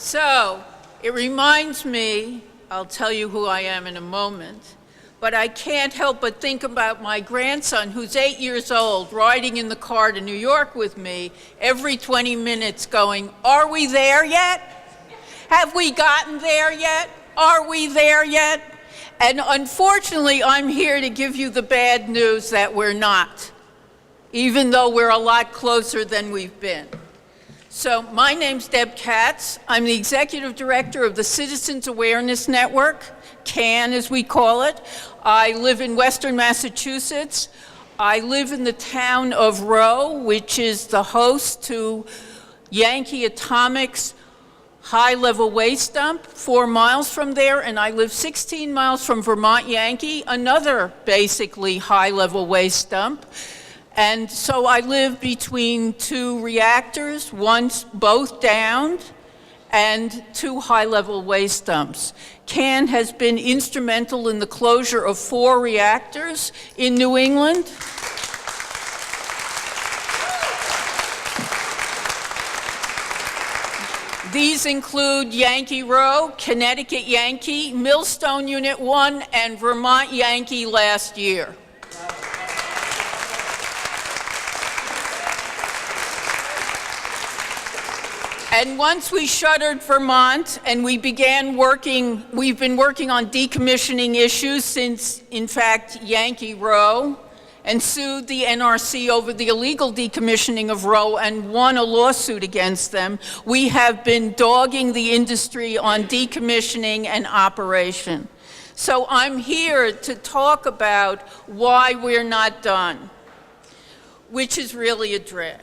So, it reminds me, I'll tell you who I am in a moment, but I can't help but think about my grandson, who's 8 years old, riding in the car to New York with me every 20 minutes going, "Are we there yet? Have we gotten there yet? Are we there yet?" And unfortunately, I'm here to give you the bad news that we're not, even though we're a lot closer than we've been. So my name's Deb Katz. I'm the executive director of the Citizens Awareness Network, CAN as we call it. I live in Western Massachusetts. I live in the town of Rowe, which is the host to Yankee Atomic's high-level waste dump, 4 miles from there, and I live 16 miles from Vermont Yankee, another basically high-level waste dump. And so I live between 2 reactors, both downed, and 2 high-level waste dumps. CAN has been instrumental in the closure of 4 reactors in New England. These include Yankee Row, Connecticut Yankee, Millstone Unit 1, and Vermont Yankee last year. And once we shuttered Vermont and we've been working on decommissioning issues since, in fact, Yankee Row, and sued the NRC over the illegal decommissioning of Row and won a lawsuit against them. We have been dogging the industry on decommissioning and operation. So I'm here to talk about why we're not done, which is really a drag.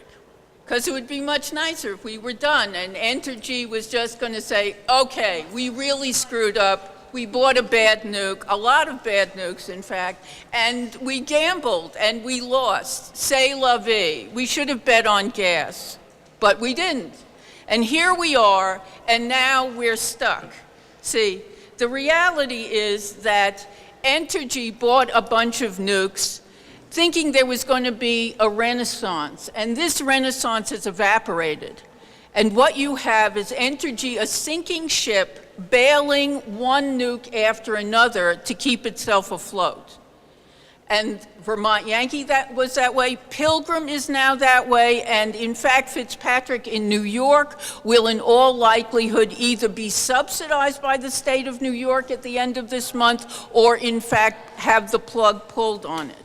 Because it would be much nicer if we were done and Entergy was just going to say, okay, we really screwed up. We bought a bad nuke, a lot of bad nukes, in fact, and we gambled and we lost. C'est la vie. We should have bet on gas, but we didn't. And here we are, and now we're stuck. See, the reality is that Entergy bought a bunch of nukes thinking there was going to be a renaissance, and this renaissance has evaporated. And what you have is Entergy, a sinking ship, bailing one nuke after another to keep itself afloat. And Vermont Yankee was that way, Pilgrim is now that way, and in fact Fitzpatrick in New York will in all likelihood either be subsidized by the state of New York at the end of this month or in fact have the plug pulled on it.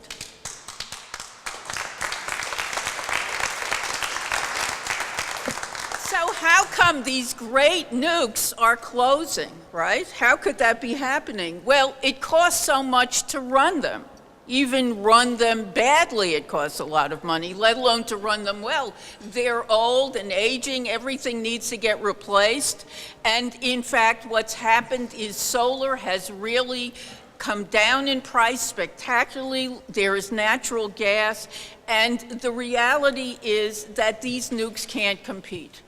So how come these great nukes are closing, right? How could that be happening? Well, it costs so much to run them. Even run them badly, it costs a lot of money, let alone to run them well. They're old and aging, everything needs to get replaced. And in fact, what's happened is solar has really come down in price spectacularly. There is natural gas, and the reality is that these nukes can't compete.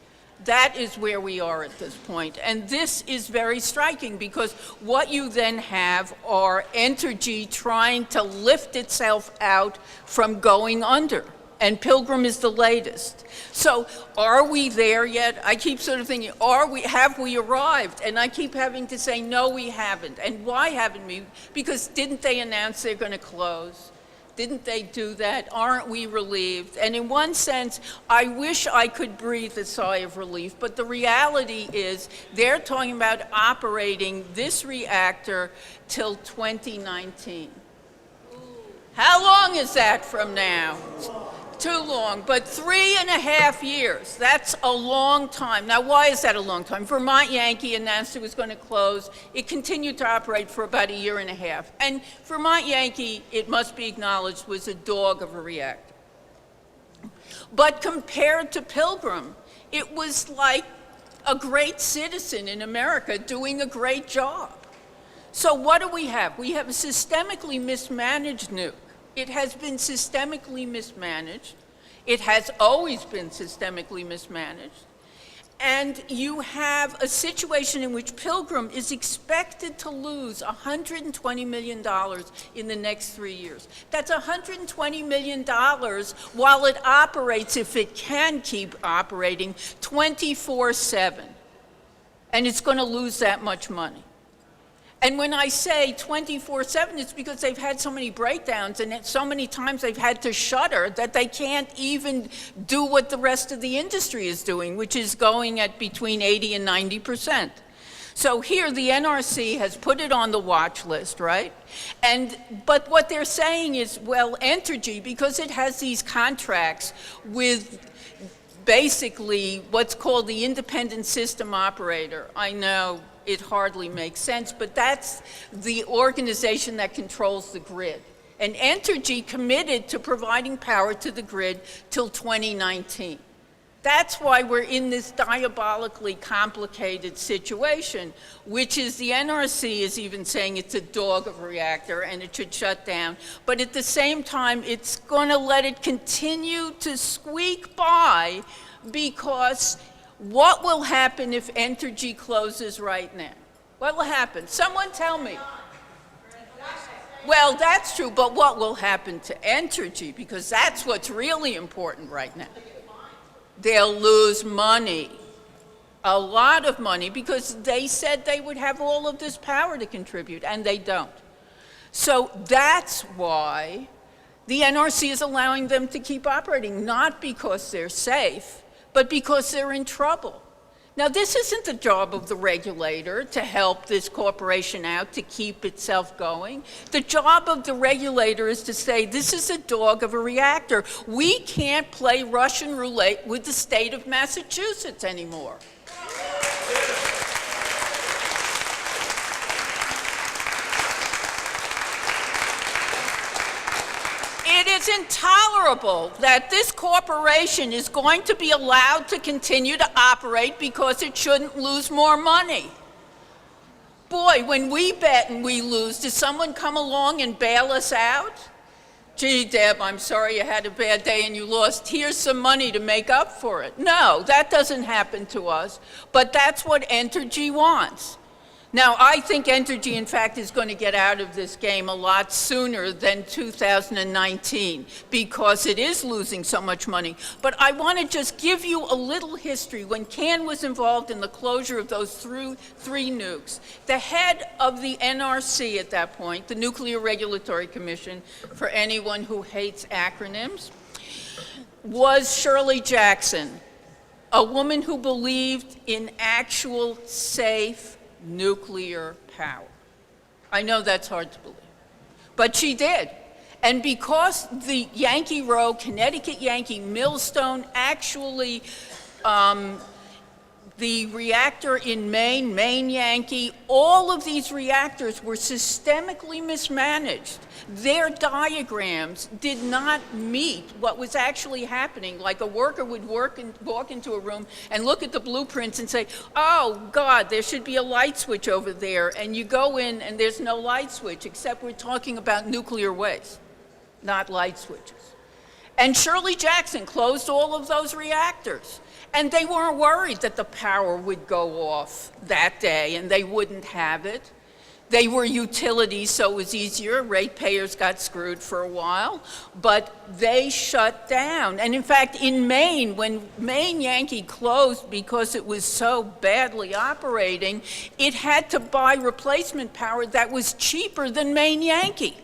That is where we are at this point. And this is very striking because what you then have are Entergy trying to lift itself out from going under. And Pilgrim is the latest. So are we there yet? I keep sort of thinking, have we arrived? And I keep having to say, no, we haven't. And why haven't we? Because didn't they announce they're going to close? Didn't they do that? Aren't we relieved? And in one sense, I wish I could breathe a sigh of relief, but the reality is they're talking about operating this reactor till 2019. How long is that from now? Too long, but 3.5 years, that's a long time. Now, why is that a long time? Vermont Yankee announced it was going to close. It continued to operate for about 1.5 years. And Vermont Yankee, it must be acknowledged, was a dog of a reactor. But compared to Pilgrim, it was like a great citizen in America doing a great job. So what do we have? We have a systemically mismanaged nuke. It has been systemically mismanaged. It has always been systemically mismanaged. And you have a situation in which Pilgrim is expected to lose $120 million in the next 3 years. That's $120 million while it operates, if it can keep operating, 24/7. and it's going to lose that much money. And when I say 24/7, it's because they've had so many breakdowns and so many times they've had to shutter that they can't even do what the rest of the industry is doing, which is going at between 80 and 90%. So here the NRC has put it on the watch list, right? But what they're saying is, well, Entergy, because it has these contracts with basically what's called the independent system operator. I know it hardly makes sense, but that's the organization that controls the grid. And Entergy committed to providing power to the grid till 2019. That's why we're in this diabolically complicated situation, which is the NRC is even saying it's a dog of a reactor and it should shut down. But at the same time, it's going to let it continue to squeak by, because what will happen if Entergy closes right now? What will happen? Someone tell me. Well, that's true, but what will happen to Entergy? Because that's what's really important right now. They'll lose money, a lot of money, because they said they would have all of this power to contribute, and they don't. So that's why the NRC is allowing them to keep operating, not because they're safe, but because they're in trouble. Now, this isn't the job of the regulator to help this corporation out, to keep itself going. The job of the regulator is to say, this is a dog of a reactor. We can't play Russian roulette with the state of Massachusetts anymore. It is intolerable that this corporation is going to be allowed to continue to operate because it shouldn't lose more money. Boy, when we bet and we lose, does someone come along and bail us out? Gee, Deb, I'm sorry you had a bad day and you lost. Here's some money to make up for it. No, that doesn't happen to us, but that's what Entergy wants. Now, I think Entergy, in fact, is going to get out of this game a lot sooner than 2019 because it is losing so much money. But I want to just give you a little history. When CAN was involved in the closure of those three nukes, the head of the NRC at that point, the Nuclear Regulatory Commission, for anyone who hates acronyms, was Shirley Jackson, a woman who believed in actual safe nuclear power. I know that's hard to believe, but she did. And because the Yankee Row, Connecticut Yankee, Millstone, actually the reactor in Maine, Maine Yankee, all of these reactors were systemically mismanaged. Their diagrams did not meet what was actually happening. Like a worker would walk into a room and look at the blueprints and say, oh God, there should be a light switch over there. And you go in and there's no light switch, except we're talking about nuclear waste, not light switches. And Shirley Jackson closed all of those reactors. And they weren't worried that the power would go off that day and they wouldn't have it. They were utilities, so it was easier. Ratepayers got screwed for a while, but they shut down. And in fact, in Maine, when Maine Yankee closed because it was so badly operating, it had to buy replacement power that was cheaper than Maine Yankee.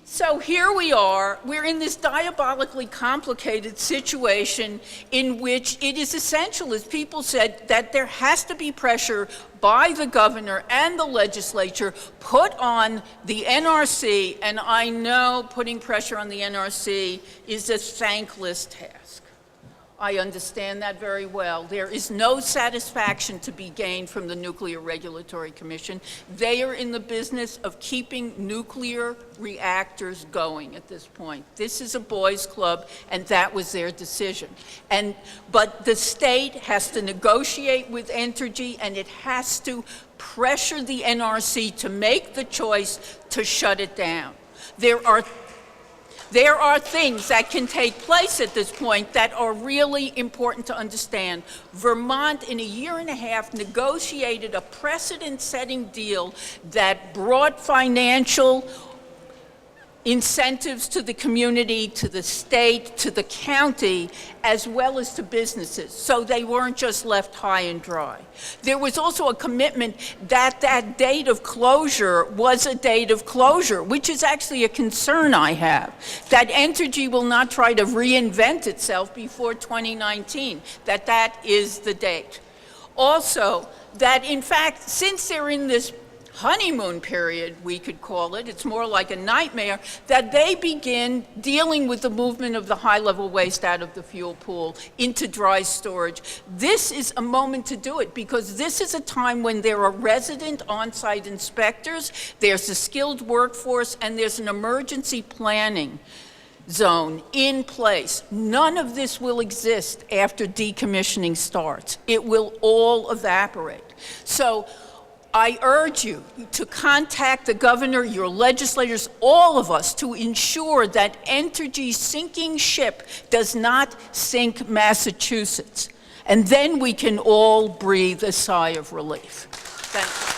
So here we are, we're in this diabolically complicated situation in which it is essential, as people said, that there has to be pressure by the governor and the legislature put on the NRC, and I know putting pressure on the NRC is a thankless task. I understand that very well. There is no satisfaction to be gained from the Nuclear Regulatory Commission. They are in the business of keeping nuclear reactors going at this point. This is a boys' club, and that was their decision. But the state has to negotiate with Entergy, and it has to pressure the NRC to make the choice to shut it down. There are things that can take place at this point that are really important to understand. Vermont, in a year and a half, negotiated a precedent-setting deal that brought financial incentives to the community, to the state, to the county, as well as to businesses, so they weren't just left high and dry. There was also a commitment that that date of closure was a date of closure, which is actually a concern I have, that Entergy will not try to reinvent itself before 2019, that is the date. Also, that in fact, since they're in this honeymoon period, we could call it, it's more like a nightmare, that they begin dealing with the movement of the high-level waste out of the fuel pool into dry storage. This is a moment to do it, because this is a time when there are resident on-site inspectors, there's a skilled workforce, and there's an emergency planning zone in place. None of this will exist after decommissioning starts. It will all evaporate. So I urge you to contact the governor, your legislators, all of us, to ensure that Entergy's sinking ship does not sink Massachusetts. And then we can all breathe a sigh of relief. Thank you.